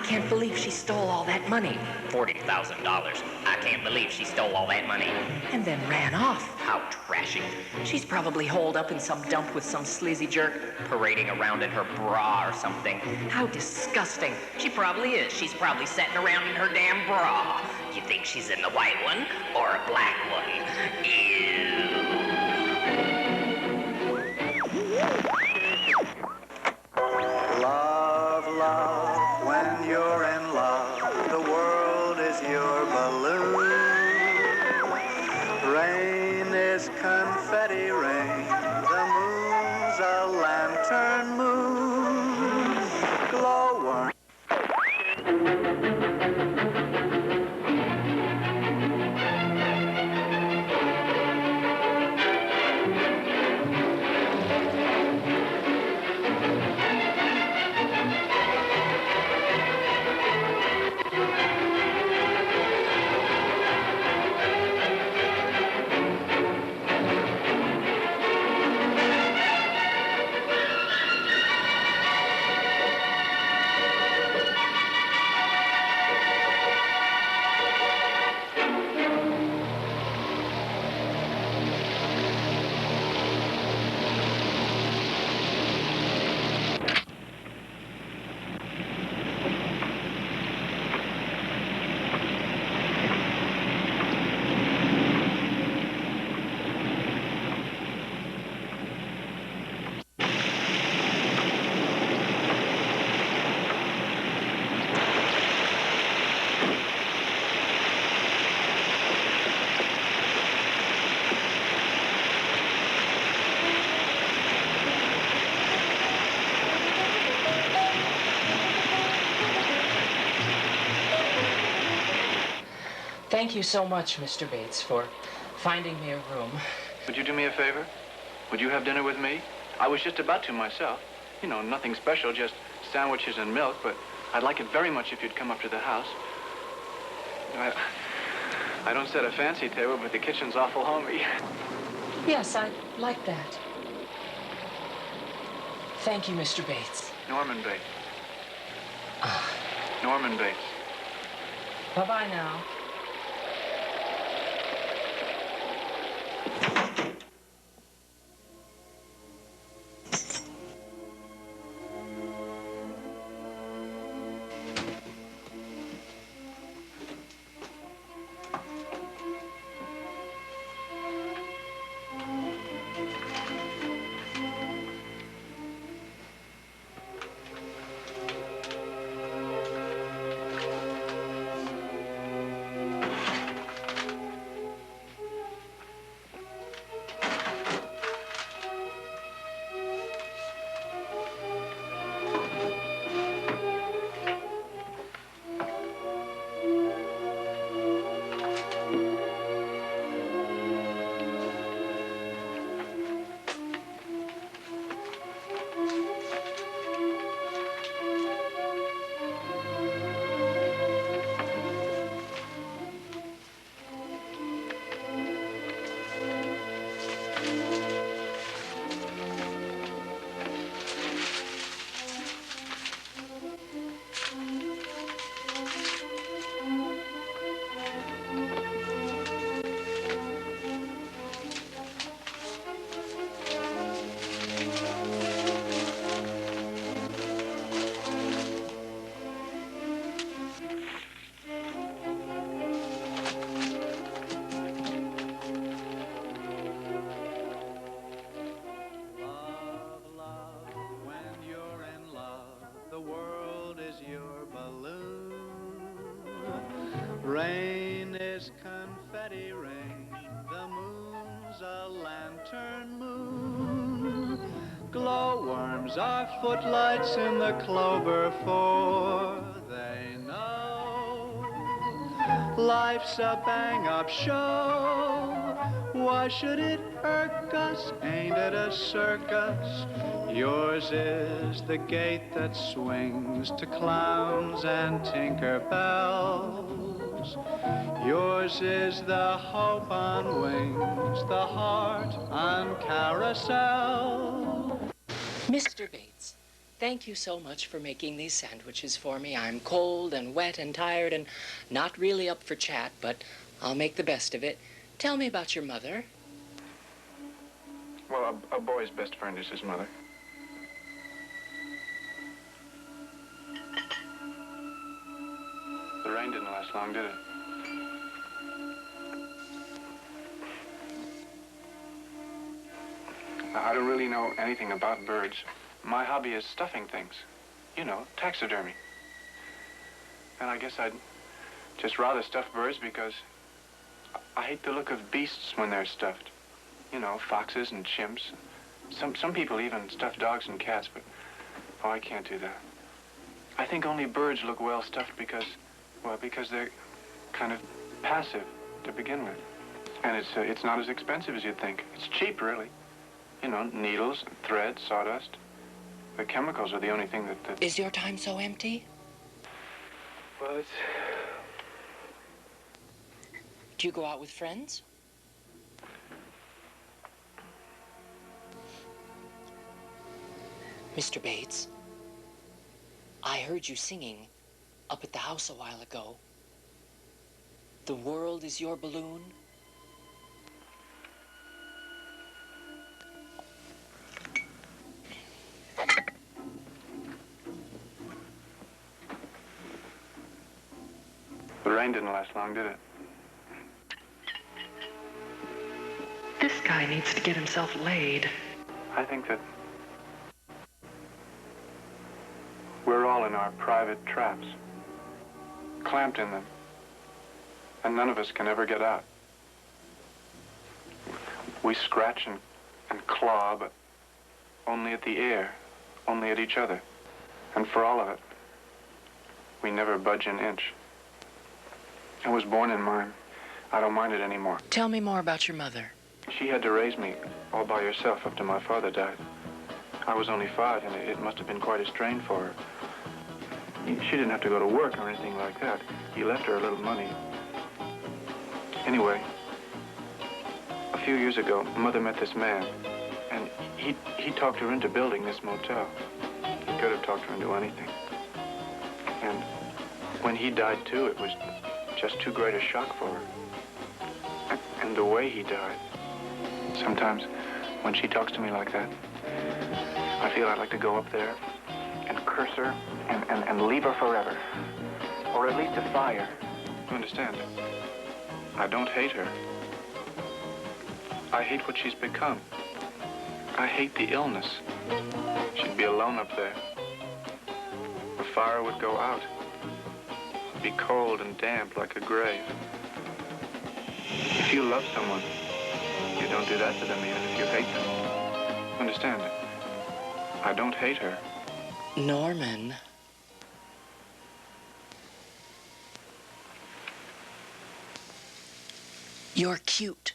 can't believe she stole all that money. $40,000. I can't believe she stole all that money. And then ran off. How trashy. She's probably holed up in some dump with some sleazy jerk. Parading around in her bra or something. How disgusting. She probably is. She's probably sitting around in her damn bra. You think she's in the white one or a black one? Ew. Love, love, when you're in love, the world is your balloon. Rain is confetti rain, the moon's a lantern moon. Glowworm. Thank you so much, Mr. Bates, for finding me a room. Would you do me a favor? Would you have dinner with me? I was just about to myself. You know, nothing special, just sandwiches and milk, but I'd like it very much if you'd come up to the house. I don't set a fancy table, but the kitchen's awful homey. Yes, I'd like that. Thank you, Mr. Bates. Norman Bates. Norman Bates. Bye-bye now. Rain is confetti rain, the moon's a lantern moon. Glowworms are footlights in the clover, for they know life's a bang-up show. Why should it irk us? Ain't it a circus? Yours is the gait that swings to clowns and tinker bells. Yours is the hope on wings, the heart on carousel. Mr. Bates, Thank you so much for making these sandwiches for me. I'm cold and wet and tired and not really up for chat, but I'll make the best of it. Tell me about your mother. Well, a boy's best friend is his mother. The rain didn't last long, did it? I don't really know anything about birds. My hobby is stuffing things. You know, taxidermy. And I guess I'd just rather stuff birds because I hate the look of beasts when they're stuffed. You know, foxes and chimps. Some people even stuff dogs and cats, but, oh, I can't do that. I think only birds look well stuffed because, well, because they're kind of passive to begin with. And it's not as expensive as you'd think. It's cheap, really. You know, needles, thread, sawdust. The chemicals are the only thing that... Is your time so empty? Well, it's... Do you go out with friends? Mr. Bates, I heard you singing up at the house a while ago. The world is your balloon. The rain didn't last long, did it? This guy needs to get himself laid. I think that we're all in our private traps, clamped in them, and none of us can ever get out. We scratch and claw, but only at the air, only at each other. And for all of it, we never budge an inch. I was born in mine. I don't mind it anymore. Tell me more about your mother. She had to raise me all by herself after my father died. I was only 5, and it must have been quite a strain for her. She didn't have to go to work or anything like that. He left her a little money. Anyway, a few years ago, Mother met this man, and he talked her into building this motel. He could have talked her into anything. And when he died, too, it was just too great a shock for her. And the way he died. Sometimes, when she talks to me like that, I feel I'd like to go up there and curse her and leave her forever. Or at least defy her. You understand? I don't hate her. I hate what she's become. I hate the illness. She'd be alone up there. The fire would go out. Be cold and damp like a grave. If you love someone, you don't do that to them even if you hate them. Understand? I don't hate her. Norman. You're cute.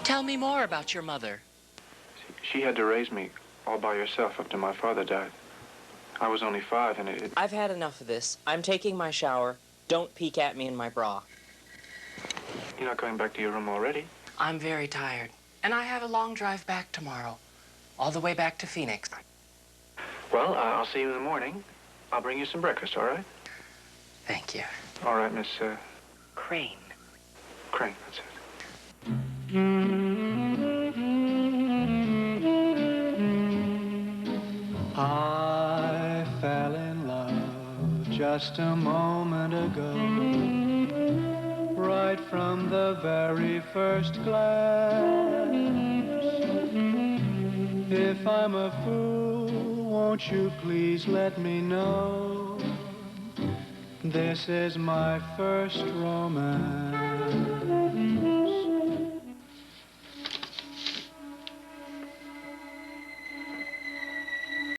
Tell me more about your mother. She had to raise me all by herself after my father died. I was only 5, and I've had enough of this. I'm taking my shower. Don't peek at me in my bra. You're not going back to your room already? I'm very tired, and I have a long drive back tomorrow, all the way back to Phoenix. Well, I'll see you in the morning. I'll bring you some breakfast, all right? Thank you. All right, Miss, Crane. Crane, that's it. I fell in love just a moment ago, right from the very first glance. If I'm a fool, won't you please let me know? This is my first romance.